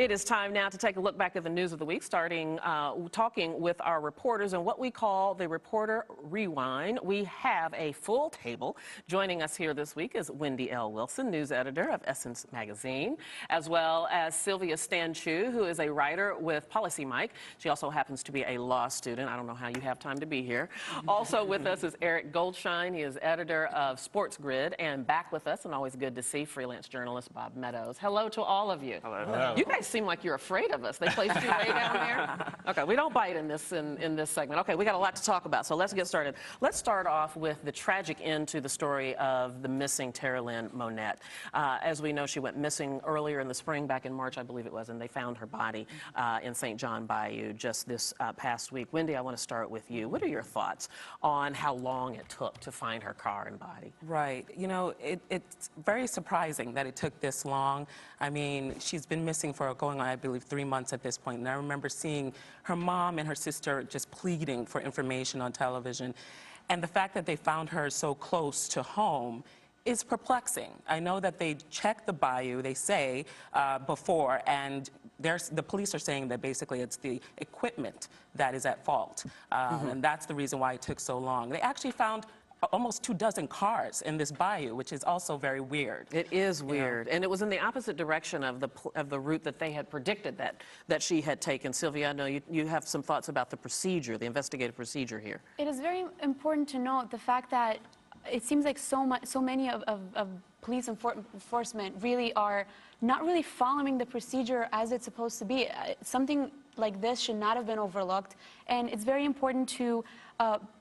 It is time now to take a look back at the news of the week, starting talking with our reporters and what we call the Reporter Rewind. We have a full table. Joining us here this week is Wendy L. Wilson, news editor of Essence Magazine, as well as Silvia Stanciu, who is a writer with Policymic. She also happens to be a law student. I don't know how you have time to be here. Also with us is Goldschein. He is editor of Sportsgrid, and back with us, and always good to see, freelance journalist Bob Meadows. Hello to all of you. Hello. Hello. You guys seem like you're afraid of us. They placed you way down there. Okay, we don't bite in this segment. Okay, we got a lot to talk about, so let's get started. Let's start off with the tragic end to the story of the missing Terralyn Monette. As we know, she went missing earlier in the spring, back in March, I believe it was, and they found her body in St. John Bayou just this past week. Wendy, I want to start with you. What are your thoughts on how long it took to find her car and body? Right. You know, it's very surprising that it took this long. I mean, she's been missing for going on, I believe, 3 months at this point. And I remember seeing her mom and her sister just pleading for information on television. And the fact that they found her so close to home is perplexing. I know that they checked the bayou, they say, before, and the police are saying that basically it's the equipment that is at fault. And that's the reason why it took so long. They actually found almost 24 cars in this bayou, which is also very weird. It is weird, and it was in the opposite direction of the route that they had predicted that she had taken. Sylvia, I know you have some thoughts about the procedure, the investigative procedure here. It is very important to note the fact that it seems like so many of police enforcement really are not really following the procedure as it's supposed to be. Something like this should not have been overlooked, and it's very important to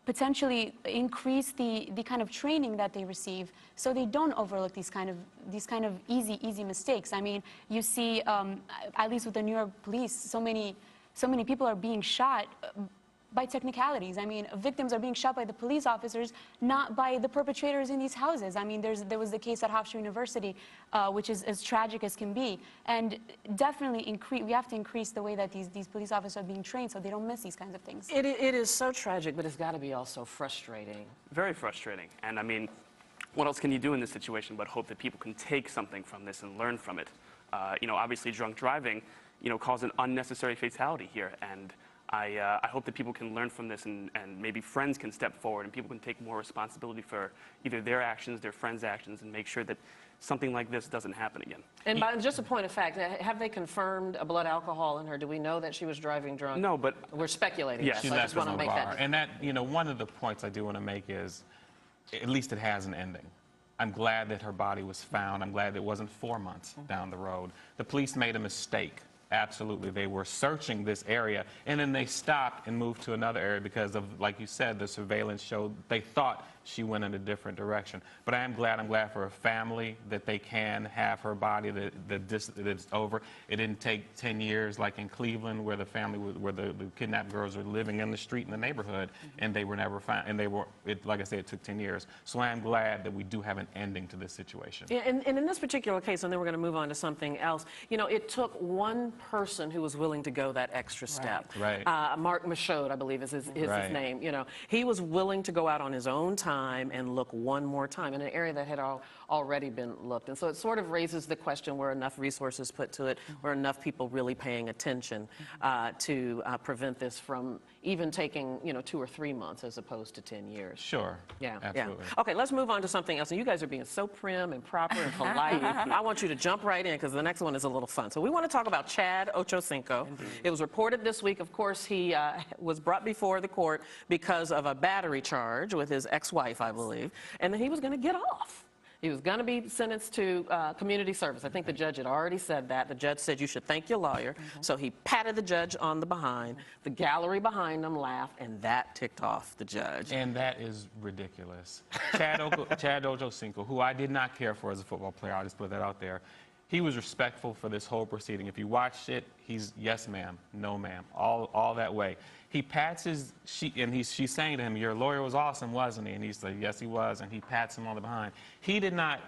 potentially increase the kind of training that they receive so they don't overlook these kind of easy mistakes. I mean, you see, at least with the New York police, so many people are being shot by technicalities. I mean, victims are being shot by the police officers, not by the perpetrators in these houses. I mean, there was the case at Hofstra University, which is as tragic as can be. And definitely we have to increase the way that these police officers are being trained so they don't miss these kinds of things. It is so tragic, but it's got to be also frustrating. Very frustrating. And I mean, what else can you do in this situation but hope that people can take something from this and learn from it? You know, obviously drunk driving, you know, caused an unnecessary fatality here. And I hope that people can learn from this, and maybe friends can step forward and people can take more responsibility for either their actions, their friends' actions, and make sure that something like this doesn't happen again. And by just a point of fact, have they confirmed a blood alcohol in her? Do we know that she was driving drunk? No, but we're speculating. Yes. So I just want to make that. And that, you know, one of the points I do want to make is, at least it has an ending. I'm glad that her body was found. I'm glad it wasn't 4 months down the road. The police made a mistake. Absolutely. They were searching this area, and then they stopped and moved to another area because of, like you said, the surveillance showed they thought she went in a different direction. But I'm glad for her family that they can have her body, that it's over. It didn't take 10 years like in Cleveland, where the family, where the kidnapped girls were living in the street in the neighborhood, and they were never found. And like I said, it took 10 years. So I'm glad that we do have an ending to this situation. Yeah, and in this particular case, and then we're going to move on to something else, you know, it took one person who was willing to go that extra step. Right. Mark Michaud, I believe is his name. You know, he was willing to go out on his own time and look one more time in an area that had already been looked. And so it sort of raises the question, were enough resources put to it, were enough people really paying attention to prevent this from even taking, you know, 2 or 3 months as opposed to 10 years. Sure. Yeah. Absolutely. Yeah. Okay, let's move on to something else. And you guys are being so prim and proper and polite. I want you to jump right in because the next one is a little fun. So we want to talk about Chat Ochocinco. It was reported this week, of course, he was brought before the court because of a battery charge with his ex-wife, I believe, and then he was going to get off. He was going to be sentenced to community service. I think the judge had already said that. The judge said, you should thank your lawyer. So he patted the judge on the behind. The gallery behind him laughed, and that ticked off the judge. And that is ridiculous. Chat Ochocinco, who I did not care for as a football player, I'll just put that out there, he was respectful for this whole proceeding. If you watched it, he's yes, ma'am, no, ma'am, all that way. He pats she's saying to him, your lawyer was awesome, wasn't he? And he's like, yes, he was. And he pats him on the behind. He did not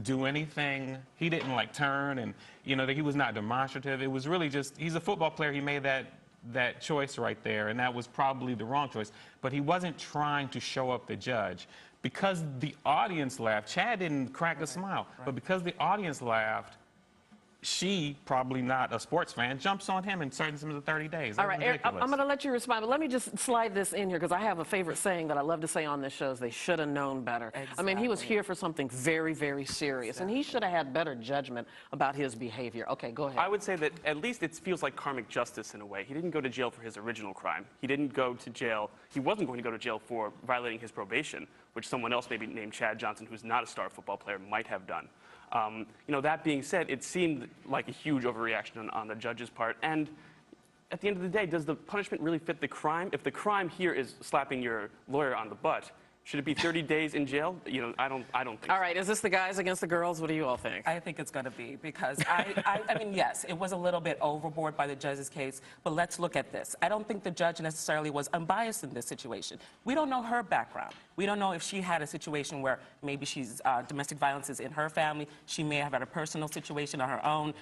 do anything. He didn't like turn, and you know, he was not demonstrative. It was really just, he's a football player. He made that choice right there, and that was probably the wrong choice. But he wasn't trying to show up the judge. Because the audience laughed, Chad didn't crack a smile, but because the audience laughed, she, probably not a sports fan, jumps on him and sentences him to 30 days. All That's right, Eric, I'm ridiculous. going to let you respond, but let me just slide this in here because I have a favorite saying that I love to say on this show is they should have known better. I mean, he was here for something very, very serious, and he should have had better judgment about his behavior. Okay, go ahead. I would say that at least it feels like karmic justice in a way. He didn't go to jail for his original crime. He didn't go to jail. He wasn't going to go to jail for violating his probation, which someone else, maybe named Chad Johnson, who's not a star football player, might have done. You know, that being said, it seemed like a huge overreaction on the judge's part. And at the end of the day, does the punishment really fit the crime? If the crime here is slapping your lawyer on the butt, should it be 30 days in jail? You know, I don't think All right, is this the guys against the girls? What do you all think? I think it's going to be because I mean, yes, it was a little bit overboard by the judge's case, but let's look at this. I don't think the judge necessarily was unbiased in this situation. We don't know her background. We don't know if she had a situation where maybe she's domestic violence is in her family. She may have had a personal situation on her own.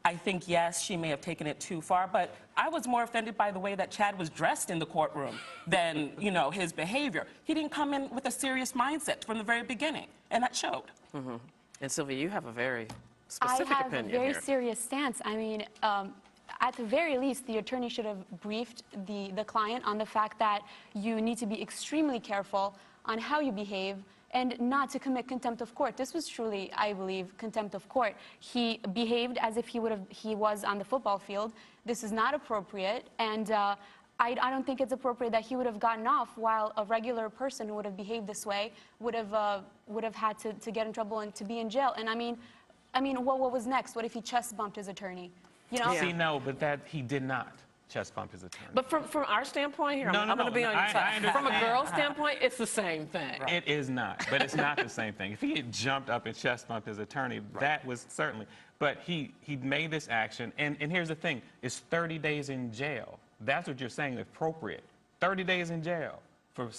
I think, yes, she may have taken it too far, but I was more offended by the way that Chad was dressed in the courtroom than, you know, his behavior. He didn't come in with a serious mindset from the very beginning, and that showed. Mm-hmm. And Sylvia, you have a very specific opinion I have a very here. serious stance. I mean, at the very least, the attorney should have briefed the client on the fact that you need to be extremely careful on how you behave and not to commit contempt of court. This was truly, I believe, contempt of court. He behaved as if he was on the football field. This is not appropriate, and I don't think it's appropriate that he would have gotten off while a regular person who would have behaved this way would have had to get in trouble and to be in jail. And I mean, what was next? What if he chest bumped his attorney? You know? See, no, but that he did not chest bump his attorney. But from our standpoint here, I'm going to be on your side. From a girl's standpoint, it's the same thing. It is not, but it's not the same thing. If he had jumped up and chest bumped his attorney, that was certainly, but he made this action, and here's the thing, it's 30 days in jail. That's what you're saying, appropriate. 30 days in jail for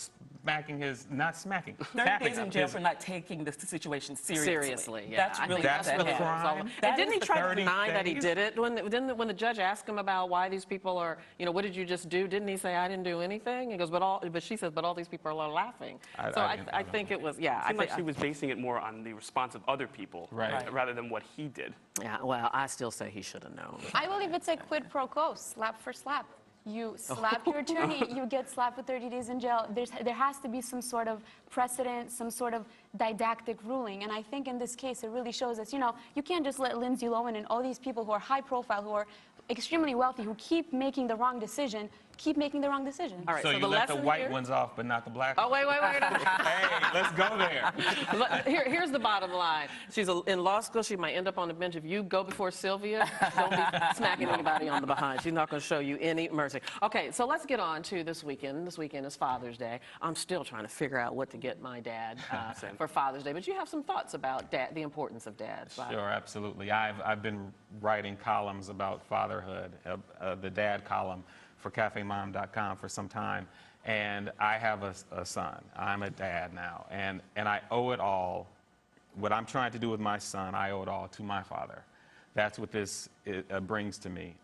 smacking his, not smacking. 30 days in jail for not taking the situation seriously. Yeah. That's really That's what the that is. crime. And didn't he try to 30 deny that he days? did it? When the judge asked him about why these people are, you know, what did you just do? Didn't he say, I didn't do anything? He goes, but she says, but all these people are laughing. I think it was, yeah. it seemed like she was basing it more on the response of other people rather than what he did. Yeah, well, I still say he should have known. I believe it's a quid pro quo, slap for slap. You slap your attorney, you get slapped with 30 days in jail. There has to be some sort of precedent, some sort of didactic ruling. And I think in this case, it really shows us, you know, you can't just let Lindsay Lohan and all these people who are high profile, who are extremely wealthy, who keep making the wrong decision, keep making the wrong decision. All right, So so you the let the lesson white here, ones off, but not the black Oh, ones. wait. Hey, let's go there. Here's the bottom line. She's in law school. She might end up on the bench. If you go before Sylvia, don't be smacking anybody on the behind. She's not going to show you any mercy. Okay, so let's get on to this weekend. This weekend is Father's Day. I'm still trying to figure out what to get my dad for Father's Day. But you have some thoughts about dad, the importance of dads. Sure, absolutely. I've been writing columns about fatherhood, the dad column for CafeMom.com for some time, and I have a son. I'm a dad now, and I owe it all. What I'm trying to do with my son, I owe it all to my father. That's what this brings to me.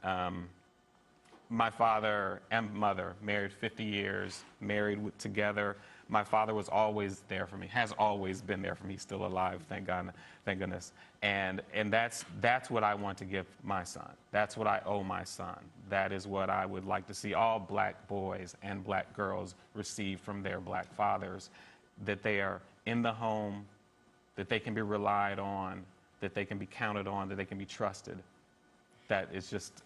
My father and mother married 50 years, married together. My father was always there for me, has always been there for me. He's still alive, thank God, thank goodness. And that's what I want to give my son. That's what I owe my son. That is what I would like to see all black boys and black girls receive from their black fathers, that they are in the home, that they can be relied on, that they can be counted on, that they can be trusted. That is just,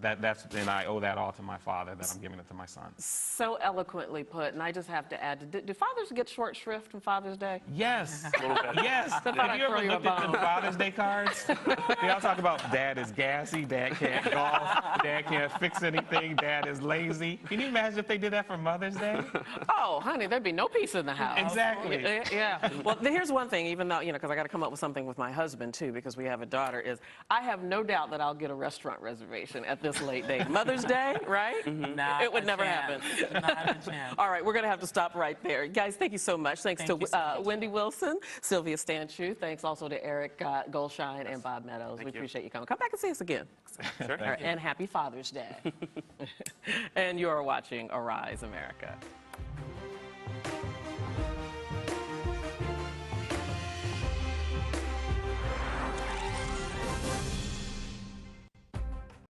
and I owe that all to my father, that I'm giving it to my son. So eloquently put, and I just have to add, do fathers get short shrift on Father's Day? Yes. A little bit. Yes. Have you ever looked at the Father's Day cards? They all talk about dad is gassy, dad can't golf, dad can't fix anything, dad is lazy. Can you imagine if they did that for Mother's Day? Oh, honey, there'd be no peace in the house. Exactly. Yeah. Well, here's one thing, even though, you know, because I got to come up with something with my husband, too, because we have a daughter, is I have no doubt that I'll get a restaurant reservation at this late date. Mother's Day, right? Not it would a never chance. happen. Not a chance. All right, we're going to have to stop right there. Guys, thank you so much. Thanks Thank you so to much. Wendy Wilson, Silvia Stanciu. Thanks also to Eric Goldschein and Bob Meadows. We appreciate you coming. Come back and see us again. Sure. And happy Father's Day. And you're watching Arise America.